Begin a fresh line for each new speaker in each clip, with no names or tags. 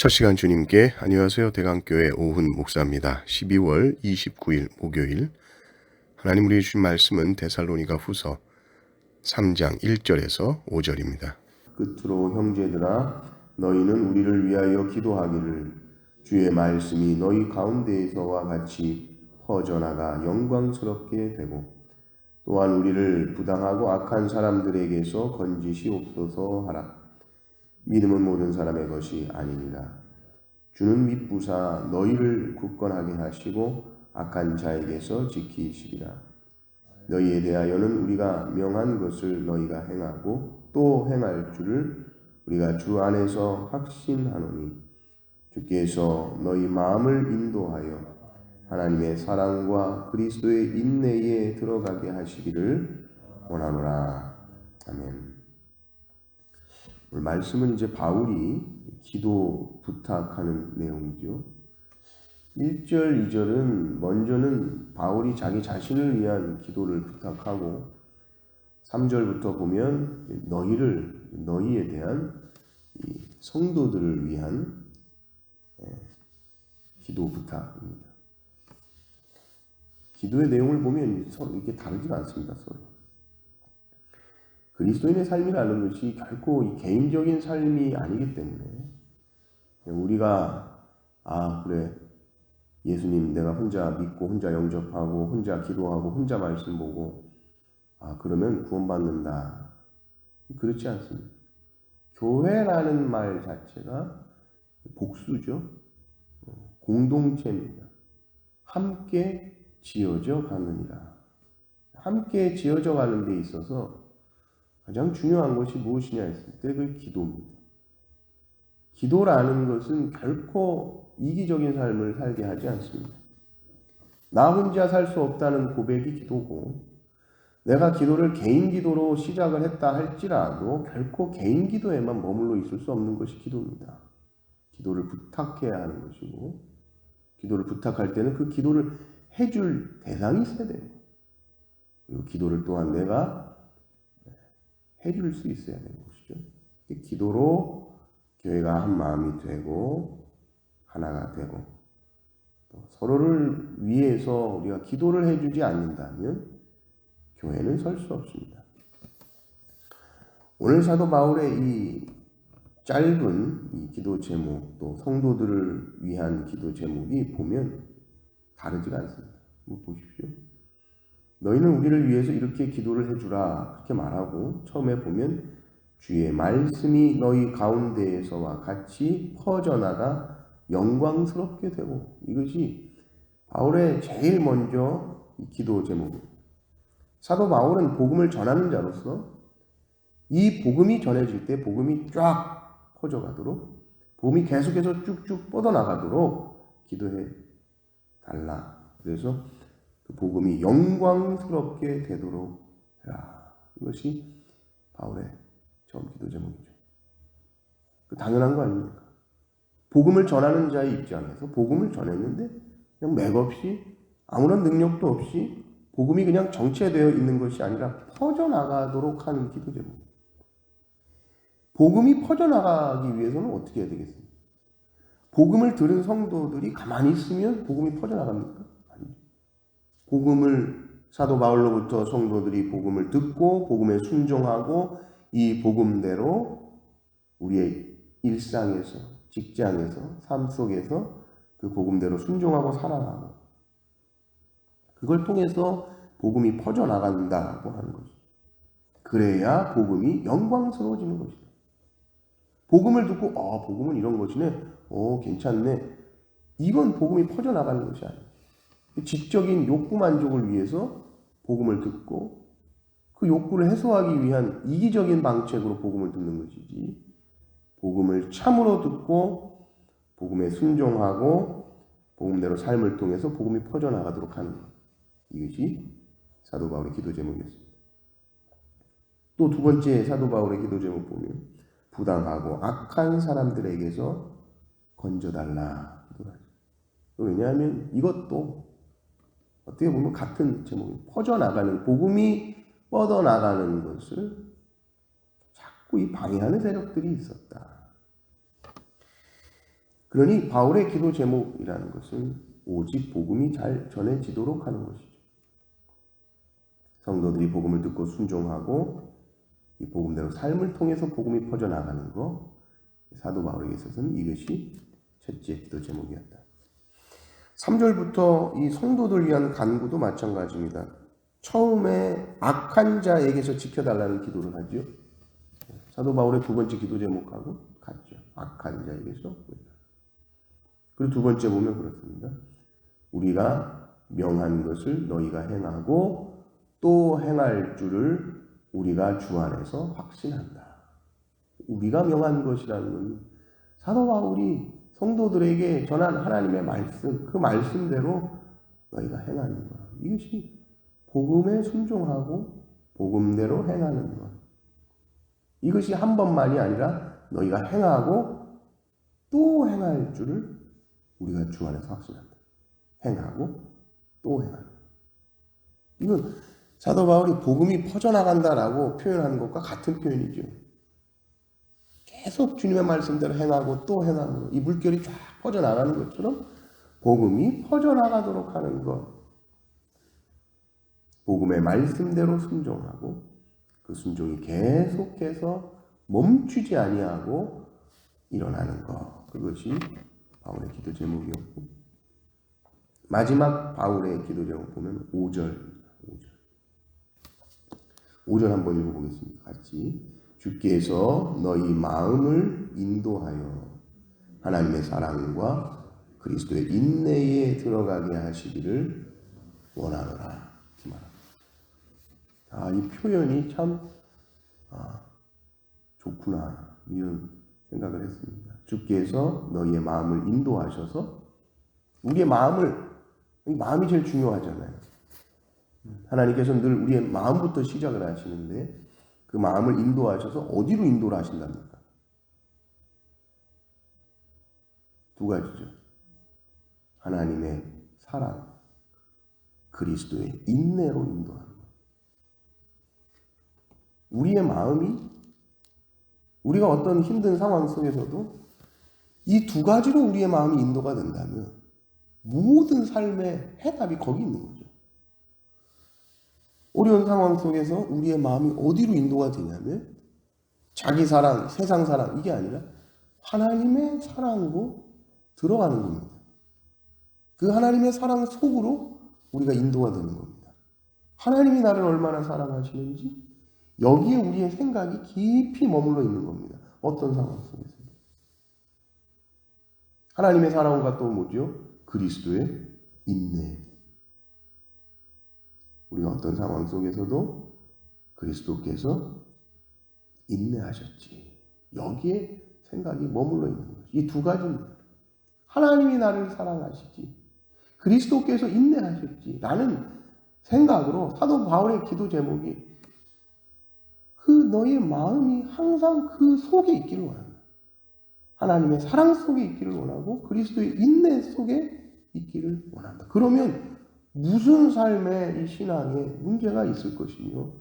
첫 시간 주님께 안녕하세요. 대강교회 오훈 목사입니다. 12월 29일 목요일 하나님 우리에게 주신 말씀은 데살로니가 후서 3장 1절에서 5절입니다. 끝으로 형제들아 너희는 우리를 위하여 기도하기를 주의 말씀이 너희 가운데에서와 같이 퍼져나가 영광스럽게 되고 또한 우리를 부당하고 악한 사람들에게서 건지시옵소서 하라. 믿음은 모든 사람의 것이 아니니라. 주는 미쁘사 너희를 굳건하게 하시고 악한 자에게서 지키시리라. 너희에 대하여는 우리가 명한 것을 너희가 행하고 또 행할 줄을 우리가 주 안에서 확신하노니 주께서 너희 마음을 인도하여 하나님의 사랑과 그리스도의 인내에 들어가게 하시기를 원하노라. 아멘. 오늘 말씀은 이제 바울이 기도 부탁하는 내용이죠. 1절, 2절은 먼저는 바울이 자기 자신을 위한 기도를 부탁하고 3절부터 보면 너희에 대한 성도들을 위한 기도 부탁입니다. 기도의 내용을 보면 서로 이렇게 다르지가 않습니다. 서로. 그리스도인의 삶이라는 것이 결코 개인적인 삶이 아니기 때문에 우리가 그래 예수님 내가 혼자 믿고 혼자 영접하고 혼자 기도하고 혼자 말씀 보고 그러면 구원받는다. 그렇지 않습니다. 교회라는 말 자체가 복수죠. 공동체입니다. 함께 지어져 가느니라. 함께 지어져 가는 데 있어서 가장 중요한 것이 무엇이냐 했을 때 그 기도입니다. 기도라는 것은 결코 이기적인 삶을 살게 하지 않습니다. 나 혼자 살 수 없다는 고백이 기도고 내가 기도를 개인 기도로 시작을 했다 할지라도 결코 개인 기도에만 머물러 있을 수 없는 것이 기도입니다. 기도를 부탁해야 하는 것이고 기도를 부탁할 때는 그 기도를 해줄 대상이 있어야 되고 그리고 기도를 또한 내가 해줄 수 있어야 되는 것이죠. 기도로 교회가 한 마음이 되고 하나가 되고 또 서로를 위해서 우리가 기도를 해주지 않는다면 교회는 설 수 없습니다. 오늘 사도 바울의 이 짧은 이 기도 제목 또 성도들을 위한 기도 제목이 보면 다르지가 않습니다. 보십시오. 너희는 우리를 위해서 이렇게 기도를 해주라 그렇게 말하고 처음에 보면 주의 말씀이 너희 가운데에서와 같이 퍼져나가 영광스럽게 되고 이것이 바울의 제일 먼저 기도 제목입니다. 사도 바울은 복음을 전하는 자로서 이 복음이 전해질 때 복음이 쫙 퍼져가도록 복음이 계속해서 쭉쭉 뻗어나가도록 기도해 달라. 그래서 그 복음이 영광스럽게 되도록 해라. 이것이 바울의 처음 기도 제목이죠. 당연한 거 아닙니까? 복음을 전하는 자의 입장에서 복음을 전했는데 그냥 맥없이 아무런 능력도 없이 복음이 그냥 정체되어 있는 것이 아니라 퍼져나가도록 하는 기도 제목. 복음이 퍼져나가기 위해서는 어떻게 해야 되겠습니까? 복음을 들은 성도들이 가만히 있으면 복음이 퍼져나갑니까? 아니죠. 복음을 사도 바울로부터 성도들이 복음을 듣고 복음에 순종하고 이 복음대로 우리의 일상에서 직장에서 삶 속에서 그 복음대로 순종하고 살아가고 그걸 통해서 복음이 퍼져나간다고 하는 것이죠. 그래야 복음이 영광스러워지는 것이다. 복음을 듣고 복음은 이런 것이네. 괜찮네. 이건 복음이 퍼져나가는 것이 아니에요. 지적인 욕구 만족을 위해서 복음을 듣고 그 욕구를 해소하기 위한 이기적인 방책으로 복음을 듣는 것이지 복음을 참으로 듣고 복음에 순종하고 복음대로 삶을 통해서 복음이 퍼져나가도록 하는 것. 이것이 사도 바울의 기도 제목이었습니다. 또 두 번째 사도 바울의 기도 제목 보면 부당하고 악한 사람들에게서 건져달라. 왜냐하면 이것도 어떻게 보면 같은 제목이 퍼져나가는 복음이 뻗어나가는 것을 자꾸 이 방해하는 세력들이 있었다. 그러니 바울의 기도 제목이라는 것은 오직 복음이 잘 전해지도록 하는 것이죠. 성도들이 복음을 듣고 순종하고 이 복음대로 삶을 통해서 복음이 퍼져나가는 것, 사도 바울에게 있어서는 이것이 첫째 기도 제목이었다. 3절부터 이 성도들 위한 간구도 마찬가지입니다. 처음에 악한 자에게서 지켜달라는 기도를 하죠. 사도 바울의 두 번째 기도 제목하고 같죠. 악한 자에게서. 그리고 두 번째 보면 그렇습니다. 우리가 명한 것을 너희가 행하고 또 행할 줄을 우리가 주 안에서 확신한다. 우리가 명한 것이라는 건 사도 바울이 성도들에게 전한 하나님의 말씀, 그 말씀대로 너희가 행하는 것. 이것이 복음에 순종하고 복음대로 행하는 것. 이것이 한 번만이 아니라 너희가 행하고 또 행할 줄을 우리가 주 안에서 확신한다. 행하고 또 행하는 것. 이건 사도 바울이 복음이 퍼져나간다라고 표현하는 것과 같은 표현이죠. 계속 주님의 말씀대로 행하고 또 행하고 이 물결이 쫙 퍼져나가는 것처럼 복음이 퍼져나가도록 하는 것. 복음의 말씀대로 순종하고 그 순종이 계속해서 멈추지 아니하고 일어나는 것. 그것이 바울의 기도 제목이었고 마지막 바울의 기도 제목 보면 5절. 5절 한번 읽어보겠습니다. 같이. 주께서 너희 마음을 인도하여 하나님의 사랑과 그리스도의 인내에 들어가게 하시기를 원하노라. 이 표현이 참 좋구나 이런 생각을 했습니다. 주께서 너희의 마음을 인도하셔서 우리의 마음이 제일 중요하잖아요. 하나님께서는 늘 우리의 마음부터 시작을 하시는데 그 마음을 인도하셔서 어디로 인도를 하신답니까? 두 가지죠. 하나님의 사랑, 그리스도의 인내로 인도하는 것. 우리의 마음이 우리가 어떤 힘든 상황 속에서도 이 두 가지로 우리의 마음이 인도가 된다면 모든 삶의 해답이 거기 있는 거죠. 어려운 상황 속에서 우리의 마음이 어디로 인도가 되냐면 자기 사랑, 세상 사랑 이게 아니라 하나님의 사랑으로 들어가는 겁니다. 그 하나님의 사랑 속으로 우리가 인도가 되는 겁니다. 하나님이 나를 얼마나 사랑하시는지 여기에 우리의 생각이 깊이 머물러 있는 겁니다. 어떤 상황 속에서. 하나님의 사랑과 또 뭐죠? 그리스도의 인내. 우리가 어떤 상황 속에서도 그리스도께서 인내하셨지. 여기에 생각이 머물러 있는 거죠. 이 두 가지입니다. 하나님이 나를 사랑하시지. 그리스도께서 인내하셨지. 라는 생각으로 사도 바울의 기도 제목이 그 너의 마음이 항상 그 속에 있기를 원한다. 하나님의 사랑 속에 있기를 원하고 그리스도의 인내 속에 있기를 원한다. 그러면 무슨 삶의 이 신앙에 문제가 있을 것이며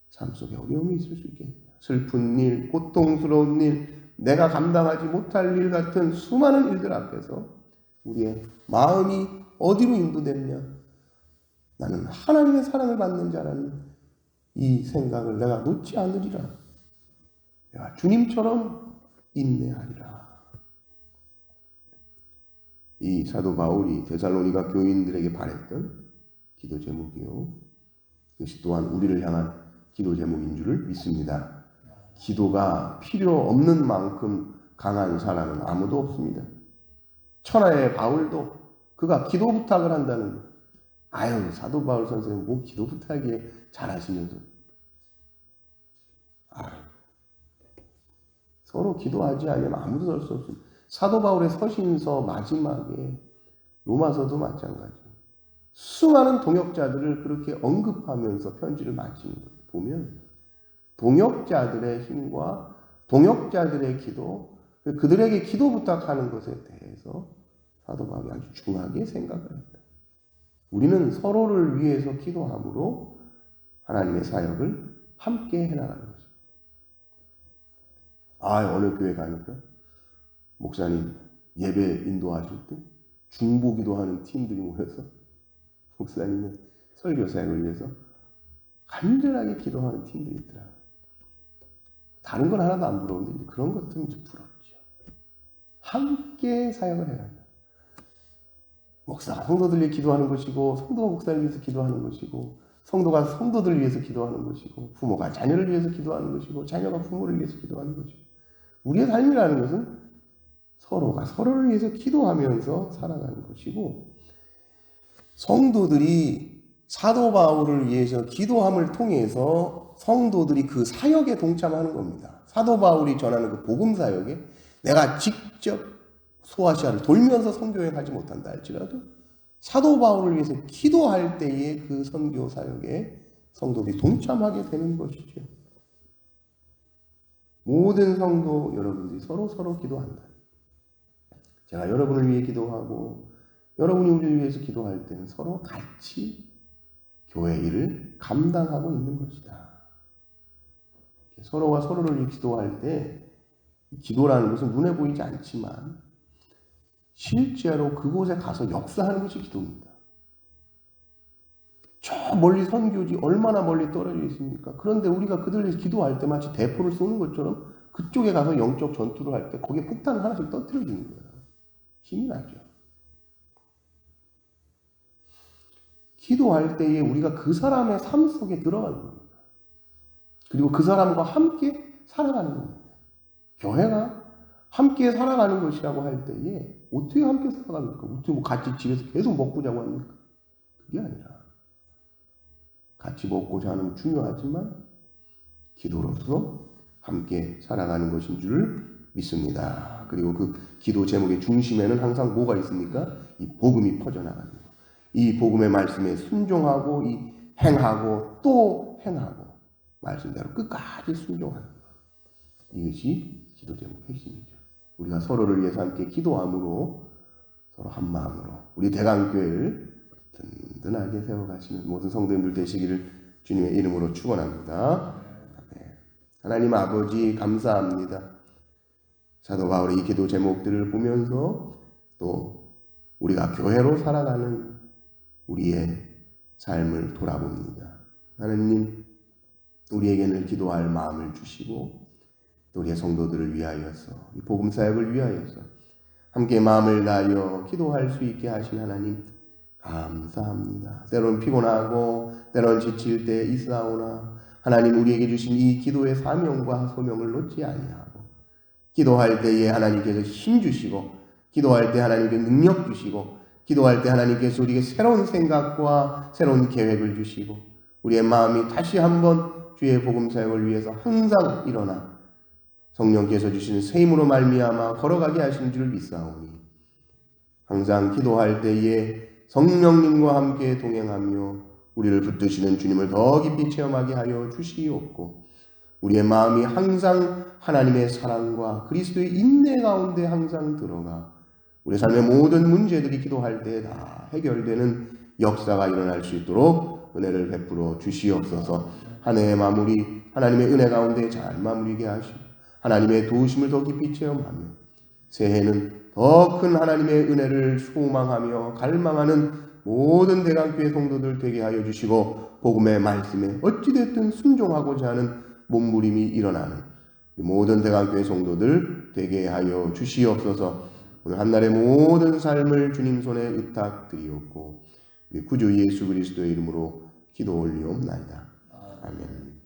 삶 속에 어려움이 있을 수 있겠느냐. 슬픈 일, 고통스러운 일, 내가 감당하지 못할 일 같은 수많은 일들 앞에서 우리의 마음이 어디로 인도됐냐. 나는 하나님의 사랑을 받는 자라는 이 생각을 내가 놓지 않으리라. 내가 주님처럼 인내하리라. 이 사도 바울이 데살로니가 교인들에게 바랬던 기도 제목이요. 이것이 또한 우리를 향한 기도 제목인 줄을 믿습니다. 기도가 필요 없는 만큼 강한 사람은 아무도 없습니다. 천하의 바울도 그가 기도 부탁을 한다는 사도 바울 선생님 뭐 기도 부탁이 잘하시면서 서로 기도하지 않으면 아무도 설 수 없습니다. 사도 바울의 서신서 마지막에 로마서도 마찬가지. 수많은 동역자들을 그렇게 언급하면서 편지를 마치는 것 보면 동역자들의 힘과 동역자들의 기도, 그들에게 기도 부탁하는 것에 대해서 사도 바울이 아주 중하게 생각을 합니다. 우리는 서로를 위해서 기도함으로 하나님의 사역을 함께 해나가는 것입니다. 어느 교회 가니까 목사님 예배 인도하실 때 중보기도 하는 팀들이 모여서 목사님의 설교 사역을 위해서 간절하게 기도하는 팀들이 있더라고요. 다른 건 하나도 안 부러운데 그런 것들은 이제 부럽죠. 함께 사역을 해야 한다. 목사가 성도들 위해 기도하는 것이고, 성도가 목사를 위해서 기도하는 것이고, 성도가 성도들 위해서 기도하는 것이고, 부모가 자녀를 위해서 기도하는 것이고, 자녀가 부모를 위해서 기도하는 것이고, 우리의 삶이라는 것은 서로가 서로를 위해서 기도하면서 살아가는 것이고, 성도들이 사도 바울을 위해서 기도함을 통해서 성도들이 그 사역에 동참하는 겁니다. 사도 바울이 전하는 그 복음 사역에 내가 직접 소아시아를 돌면서 선교행하지 못한다 할지라도 사도 바울을 위해서 기도할 때에 그 선교 사역에 성도들이 동참하게 되는 것이죠. 모든 성도 여러분들이 서로 기도한다. 제가 여러분을 위해 기도하고 여러분이 우리를 위해서 기도할 때는 서로 같이 교회 일을 감당하고 있는 것이다. 서로가 서로를 위해 기도할 때 기도라는 것은 눈에 보이지 않지만 실제로 그곳에 가서 역사하는 것이 기도입니다. 저 멀리 선교지 얼마나 멀리 떨어져 있습니까? 그런데 우리가 그들을 위해서 기도할 때 마치 대포를 쏘는 것처럼 그쪽에 가서 영적 전투를 할 때 거기에 폭탄을 하나씩 떨어뜨려주는 거예요. 힘이 나죠. 기도할 때에 우리가 그 사람의 삶 속에 들어가는 겁니다. 그리고 그 사람과 함께 살아가는 겁니다. 교회가 함께 살아가는 것이라고 할 때에 어떻게 함께 살아갑니까? 어떻게 뭐 같이 집에서 계속 먹고 자고 합니까? 그게 아니라 같이 먹고 자는 중요하지만 기도로서 함께 살아가는 것인 줄 믿습니다. 그리고 그 기도 제목의 중심에는 항상 뭐가 있습니까? 이 복음이 퍼져나가는 것. 이 복음의 말씀에 순종하고 이 행하고 또 행하고 말씀대로 끝까지 순종하는 것. 이것이 기도 제목의 핵심이죠. 우리가 서로를 위해서 함께 기도함으로 서로 한 마음으로 우리 대강교회를 든든하게 세워가시는 모든 성도님들 되시기를 주님의 이름으로 축원합니다. 하나님 아버지 감사합니다. 사도 바울의 이 기도 제목들을 보면서 또 우리가 교회로 살아가는 우리의 삶을 돌아봅니다. 하나님 우리에게는 기도할 마음을 주시고 또 우리의 성도들을 위하여서 이 복음 사역을 위하여서 함께 마음을 다하여 기도할 수 있게 하신 하나님 감사합니다. 때론 피곤하고 때론 지칠 때 있사오나 하나님 우리에게 주신 이 기도의 사명과 소명을 놓지 아니하고 기도할 때에 하나님께서 힘 주시고 기도할 때 하나님께서 능력 주시고 기도할 때 하나님께서 우리에게 새로운 생각과 새로운 계획을 주시고 우리의 마음이 다시 한번 주의 복음 사역을 위해서 항상 일어나 성령께서 주시는 새 힘으로 말미암아 걸어가게 하신 줄 믿사오니 항상 기도할 때에 성령님과 함께 동행하며 우리를 붙드시는 주님을 더 깊이 체험하게 하여 주시옵고 우리의 마음이 항상 하나님의 사랑과 그리스도의 인내 가운데 항상 들어가 우리 삶의 모든 문제들이 기도할 때 다 해결되는 역사가 일어날 수 있도록 은혜를 베풀어 주시옵소서. 한 해의 마무리 하나님의 은혜 가운데 잘 마무리게 하시고 하나님의 도우심을 더 깊이 체험하며 새해는 더 큰 하나님의 은혜를 소망하며 갈망하는 모든 대강교회 성도들 되게 하여 주시고 복음의 말씀에 어찌됐든 순종하고자 하는 몸부림이 일어나는 모든 대강교회 성도들 되게 하여 주시옵소서. 오늘 한날의 모든 삶을 주님 손에 의탁드리옵고 우리 구주 예수 그리스도의 이름으로 기도 올리옵나이다. 아멘.